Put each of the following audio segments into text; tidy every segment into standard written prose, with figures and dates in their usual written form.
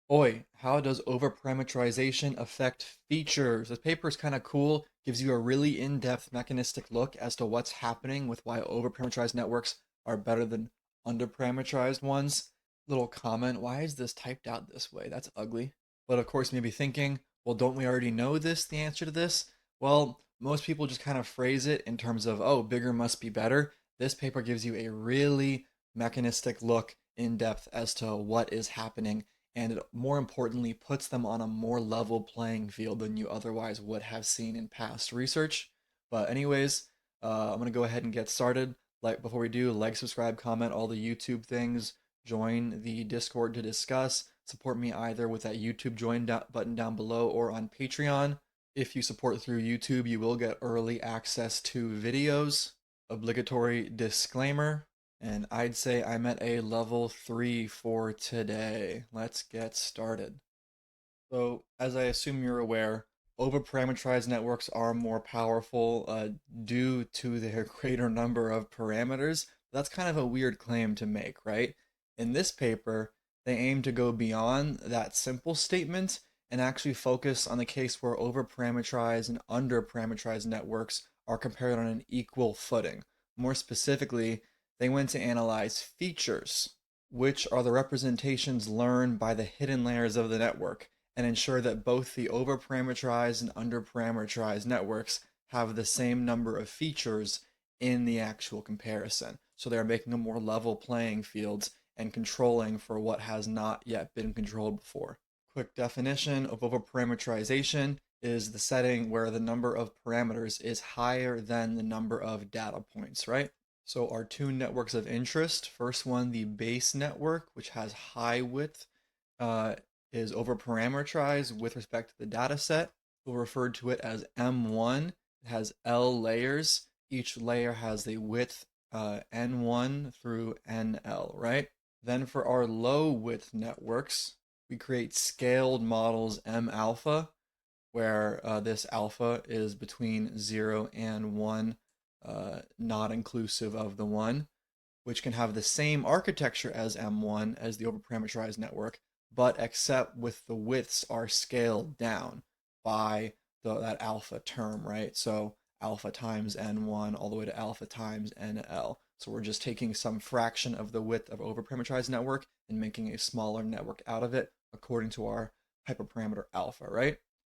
Oi, how does overparameterization affect features? This paper is kind of cool, gives you a really in-depth mechanistic look as to what's happening with why overparameterized networks are better than underparameterized ones. Little comment, why is this typed out this way? That's ugly. But of course, you may be thinking, well, don't we already know this, the answer to this? Well, most people just kind of phrase it in terms of, oh, bigger must be better. This paper gives you a really mechanistic look in depth as to what is happening, and it more importantly puts them on a more level playing field than you otherwise would have seen in past research. But anyways, I'm gonna go ahead and get started. Like before we do, like, subscribe, comment, all the YouTube things. Join the Discord to discuss. Support me either with that YouTube join button down below or on Patreon. If you support through YouTube, you will get early access to videos. Obligatory disclaimer, and I'd say I'm at a level 3 for today. Let's get started. So, as I assume you're aware, overparameterized networks are more powerful due to their greater number of parameters. That's kind of a weird claim to make, right? In this paper, they aim to go beyond that simple statement and actually focus on the case where overparameterized and underparameterized networks are compared on an equal footing. More specifically, they went to analyze features, which are the representations learned by the hidden layers of the network, and ensure that both the overparameterized and underparameterized networks have the same number of features in the actual comparison. So they're making a more level playing field and controlling for what has not yet been controlled before. Quick definition of overparameterization is the setting where the number of parameters is higher than the number of data points, right? So our two networks of interest, first one, the base network, which has high width, uh, is overparameterized with respect to the data set. We'll refer to it as M1. It has L layers. Each layer has a width N1 through NL, right? Then for our low width networks, we create scaled models M alpha, where this alpha is between 0 and 1, not inclusive of the 1, which can have the same architecture as M1 as the overparameterized network, but except with the widths are scaled down by that alpha term, right? So alpha times N1 all the way to alpha times NL. So we're just taking some fraction of the width of overparameterized network and making a smaller network out of it according to our hyperparameter alpha, right?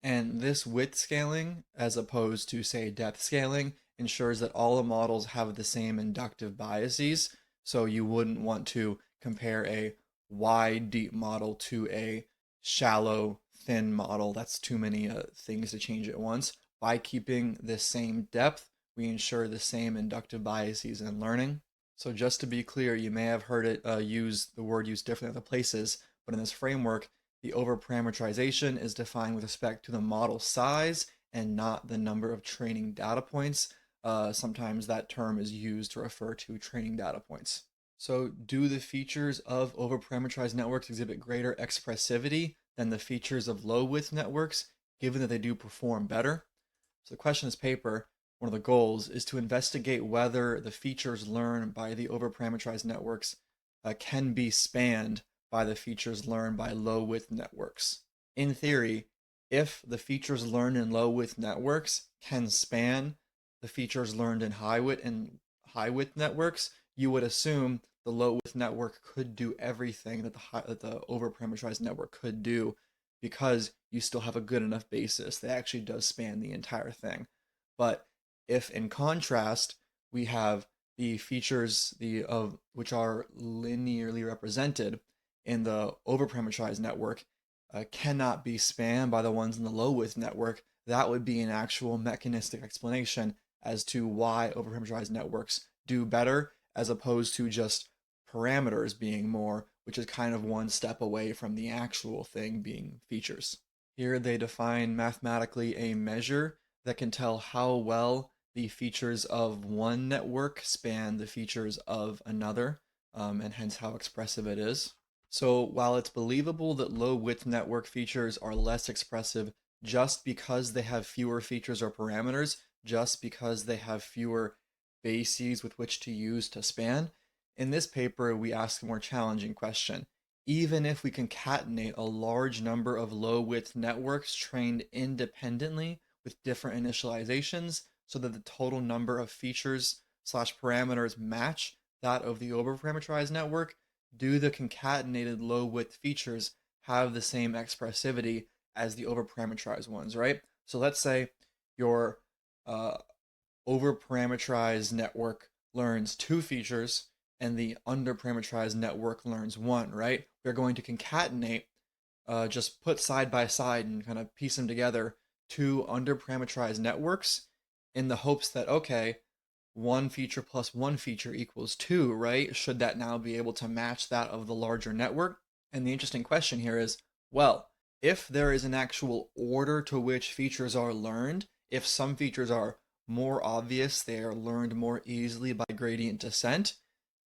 And this width scaling, as opposed to, say, depth scaling, ensures that all the models have the same inductive biases. So you wouldn't want to compare a wide, deep model to a shallow, thin model. That's too many things to change at once. By keeping the same depth, we ensure the same inductive biases in learning. So just to be clear, you may have heard it the word used differently other places, but in this framework, the overparameterization is defined with respect to the model size and not the number of training data points. Sometimes that term is used to refer to training data points. So, do the features of overparameterized networks exhibit greater expressivity than the features of low width networks, given that they do perform better? So, the question in this paper, one of the goals, is to investigate whether the features learned by the overparameterized networks can be spanned by the features learned by low width networks. In theory, if the features learned in low width networks can span the features learned in high width networks, you would assume the low width network could do everything that the over parameterized network could do, because you still have a good enough basis that actually does span the entire thing. But if in contrast we have the features the of which are linearly represented in the over parameterized network cannot be spanned by the ones in the low width network, that would be an actual mechanistic explanation as to why overparameterized networks do better as opposed to just parameters being more, which is kind of one step away from the actual thing being features. Here they define mathematically a measure that can tell how well the features of one network span the features of another, and hence how expressive it is. So while it's believable that low width network features are less expressive just because they have fewer features or parameters, just because they have fewer bases with which to use to span, in this paper we ask a more challenging question. even if we concatenate a large number of low width networks trained independently with different initializations so that the total number of features slash parameters match that of the overparameterized network, do the concatenated low width features have the same expressivity as the overparameterized ones, right? So let's say your uh, overparameterized network learns two features and the underparameterized network learns one, right? We're going to concatenate, just put side by side and kind of piece them together, two underparameterized networks in the hopes that, okay, one feature plus one feature equals two, right? Should that now be able to match that of the larger network? And the interesting question here is, well, if there is an actual order to which features are learned, if some features are more obvious, they are learned more easily by gradient descent,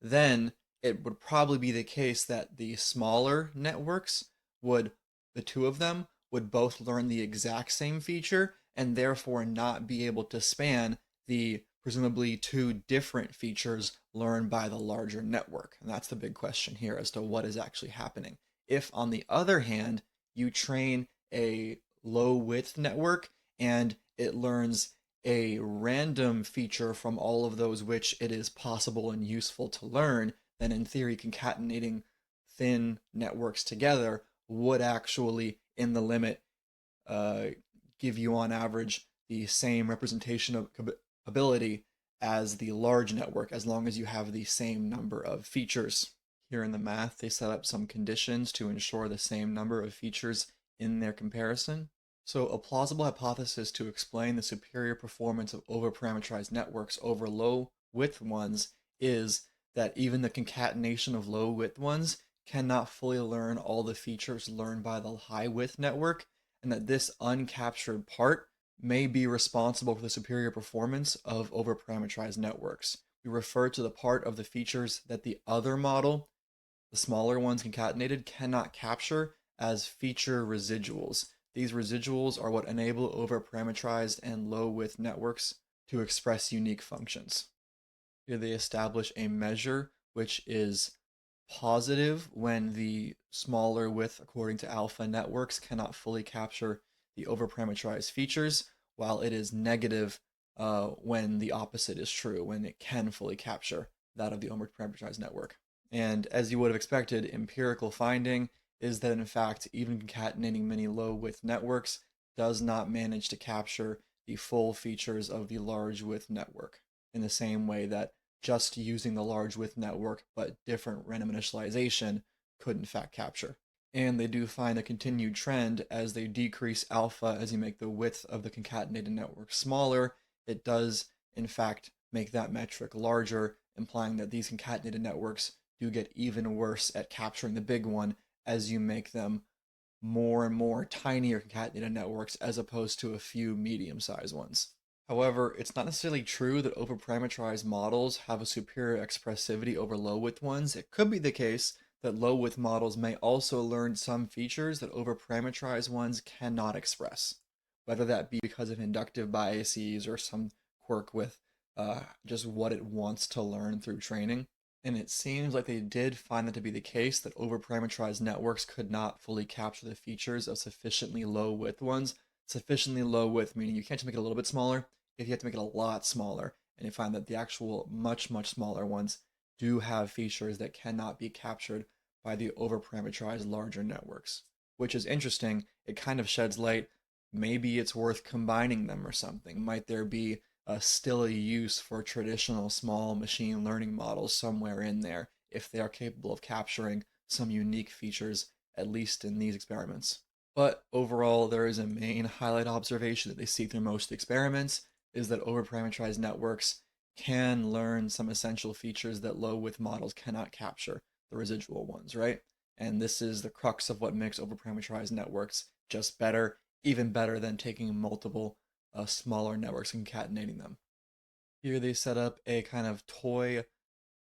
then it would probably be the case that the smaller networks would, the two of them, would both learn the exact same feature and therefore not be able to span the presumably two different features learned by the larger network. And that's the big question here as to what is actually happening. If, on the other hand, you train a low width network and it learns a random feature from all of those which it is possible and useful to learn, then in theory, concatenating thin networks together would actually, in the limit, uh, give you on average the same representation of ability as the large network as long as you have the same number of features. Here in the math, they set up some conditions to ensure the same number of features in their comparison. So a plausible hypothesis to explain the superior performance of overparameterized networks over low width ones is that even the concatenation of low width ones cannot fully learn all the features learned by the high width network, and that this uncaptured part may be responsible for the superior performance of overparameterized networks. We refer to the part of the features that the other model, the smaller ones concatenated, cannot capture as feature residuals. These residuals are what enable overparameterized and low width networks to express unique functions. Here they establish a measure which is positive when the smaller width according to alpha networks cannot fully capture the overparameterized features, while it is negative when the opposite is true, when it can fully capture that of the overparameterized network. And as you would have expected, empirical finding is that in fact, even concatenating many low width networks does not manage to capture the full features of the large width network in the same way that just using the large width network but different random initialization could in fact capture. And they do find a continued trend as they decrease alpha as you make the width of the concatenated network smaller. It does in fact make that metric larger, implying that these concatenated networks do get even worse at capturing the big one as you make them more and more tinier concatenated networks as opposed to a few medium-sized ones. However, it's not necessarily true that overparameterized models have a superior expressivity over low-width ones. It could be the case that low-width models may also learn some features that overparameterized ones cannot express, whether that be because of inductive biases or some quirk with just what it wants to learn through training. And it seems like they did find that to be the case, that overparameterized networks could not fully capture the features of sufficiently low width ones. Sufficiently low width meaning you can't just make it a little bit smaller, if you have to make it a lot smaller. And you find that the actual much, much smaller ones do have features that cannot be captured by the overparameterized larger networks, which is interesting. It kind of sheds light. Maybe it's worth combining them or something. Might there be still a use for traditional small machine learning models somewhere in there if they are capable of capturing some unique features, at least in these experiments? But overall, there is a main highlight observation that they see through most experiments, is that overparameterized networks can learn some essential features that low width models cannot capture, the residual ones, right? And this is the crux of what makes overparameterized networks just better, even better than taking multiple smaller networks and concatenating them. Here they set up a kind of toy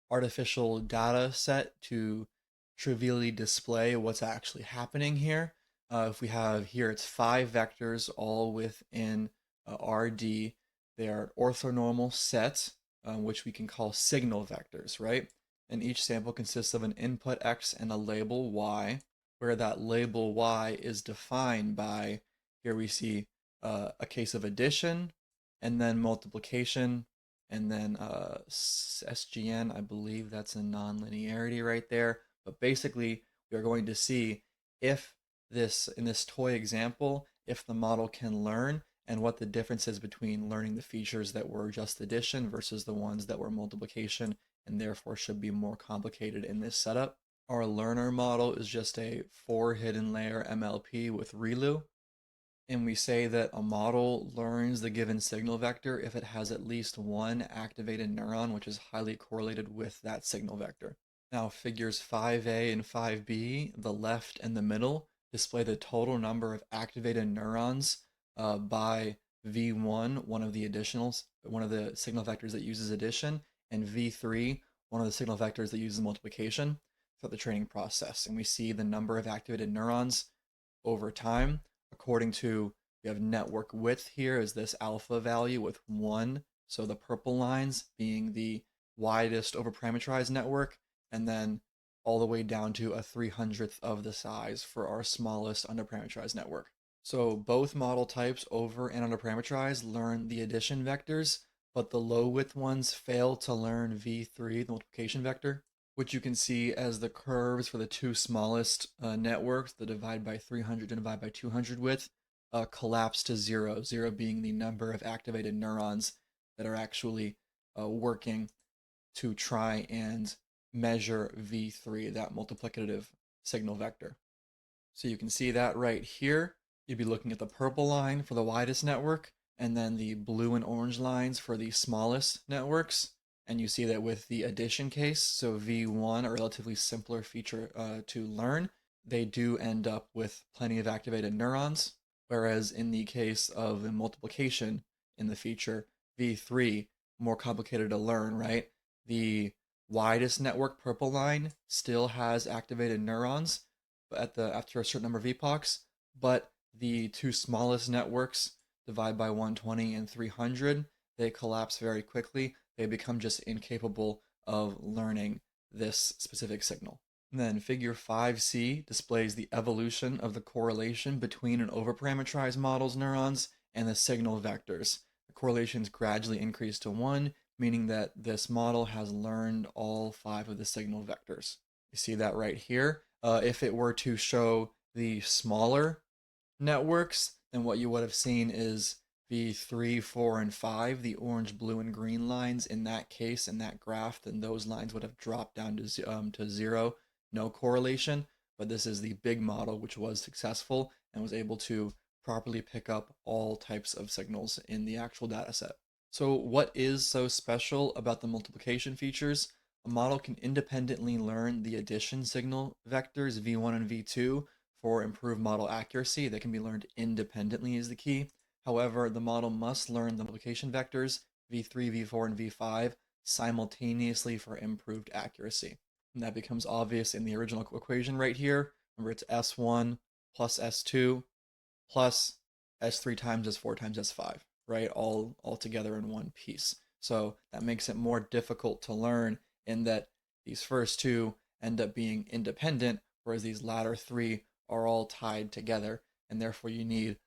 artificial data set to trivially display what's actually happening here. If we have here, it's 5 vectors all within RD. They are orthonormal sets, which we can call signal vectors, right? And each sample consists of an input X and a label Y, where that label Y is defined by, here we see a case of addition, and then multiplication, and then SGN, I believe that's a nonlinearity right there. But basically, we are going to see if this, in this toy example, if the model can learn and what the difference is between learning the features that were just addition versus the ones that were multiplication and therefore should be more complicated in this setup. Our learner model is just a 4 hidden layer MLP with ReLU, and we say that a model learns the given signal vector if it has at least one activated neuron, which is highly correlated with that signal vector. Now, figures 5A and 5B, the left and the middle, display the total number of activated neurons by V1, one of the additionals, one of the signal vectors that uses addition, and V3, one of the signal vectors that uses multiplication throughout the training process. And we see the number of activated neurons over time according to, we have network width here is this alpha value with 1. So the purple lines being the widest overparameterized network, and then all the way down to a 300th of the size for our smallest underparameterized network. So both model types, over and underparameterized, learn the addition vectors, but the low width ones fail to learn V3, the multiplication vector, which you can see as the curves for the two smallest networks, the divide by 300 and divide by 200 width, collapse to 0, 0 being the number of activated neurons that are actually working to try and measure V3, that multiplicative signal vector. So you can see that right here. You'd be looking at the purple line for the widest network, and then the blue and orange lines for the smallest networks. And you see that with the addition case, so V1, a relatively simpler feature to learn, they do end up with plenty of activated neurons. Whereas in the case of the multiplication in the feature, V3, more complicated to learn, right? The widest network purple line still has activated neurons after a certain number of epochs, but the two smallest networks, divide by 120 and 300, they collapse very quickly. They become just incapable of learning this specific signal. And then figure 5C displays the evolution of the correlation between an overparameterized model's neurons and the signal vectors. The correlations gradually increase to 1, meaning that this model has learned all 5 of the signal vectors. You see that right here. If it were to show the smaller networks, then what you would have seen is V3, 4, and 5, the orange, blue, and green lines in that case, in that graph, then those lines would have dropped down to 0, no correlation. But this is the big model, which was successful and was able to properly pick up all types of signals in the actual data set. So what is so special about the multiplication features? A model can independently learn the addition signal vectors V1 and V2 for improved model accuracy. They can be learned independently is the key. However, the model must learn the multiplication vectors V3, V4, and V5 simultaneously for improved accuracy. And that becomes obvious in the original equation right here. Remember, it's S1 plus S2 plus S3 times S4 times S5, right? All together in one piece. So that makes it more difficult to learn in that these first two end up being independent, whereas these latter three are all tied together, and therefore you need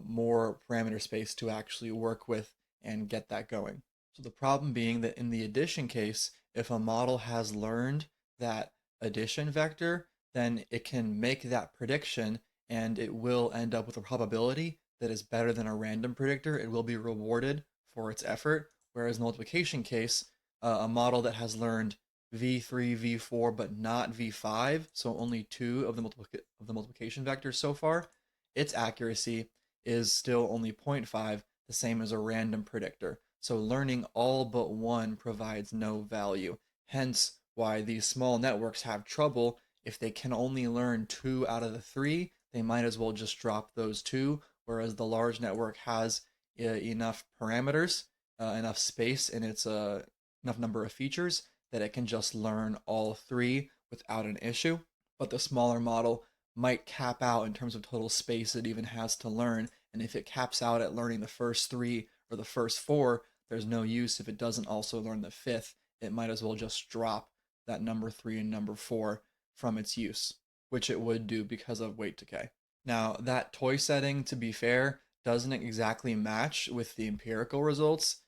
more parameter space to actually work with and get that going. So the problem being that in the addition case, if a model has learned that addition vector, then it can make that prediction and it will end up with a probability that is better than a random predictor. It will be rewarded for its effort. Whereas in the multiplication case, a model that has learned V3, V4, but not V5, so only two of the multiplication vectors so far, its accuracy is still only 0.5, the same as a random predictor. So learning all but one provides no value. Hence why these small networks have trouble. If they can only learn 2 out of the 3, they might as well just drop those 2, whereas the large network has enough parameters, enough space in its enough number of features that it can just learn all 3 without an issue. But the smaller model might cap out in terms of total space it even has to learn. And if it caps out at learning the first 3 or the first 4, there's no use if it doesn't also learn the fifth. It might as well just drop that number 3 and number 4 from its use, which it would do because of weight decay. Now, that toy setting, to be fair, doesn't exactly match with the empirical results,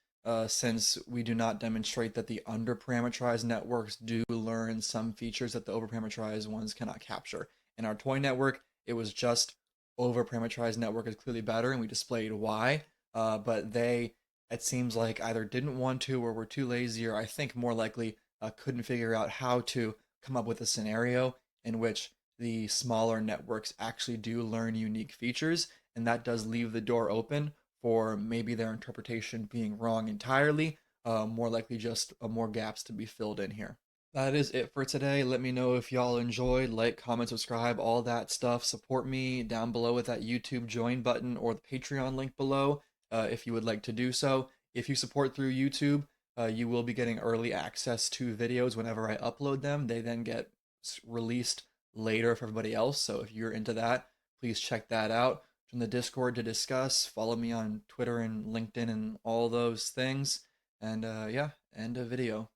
since we do not demonstrate that the underparameterized networks do learn some features that the overparameterized ones cannot capture. In our toy network, it was just overparameterized network is clearly better, and we displayed why. But they, it seems like, either didn't want to or were too lazy, or I think more likely couldn't figure out how to come up with a scenario in which the smaller networks actually do learn unique features, and that does leave the door open for maybe their interpretation being wrong entirely, more likely just more gaps to be filled in here. That is it for today. Let me know if y'all enjoyed. Like, comment, subscribe, all that stuff. Support me down below with that YouTube join button or the Patreon link below if you would like to do so. If you support through YouTube, you will be getting early access to videos whenever I upload them. They then get released later for everybody else. So if you're into that, please check that out. From the Discord to discuss. Follow me on Twitter and LinkedIn and all those things. And yeah, end of video.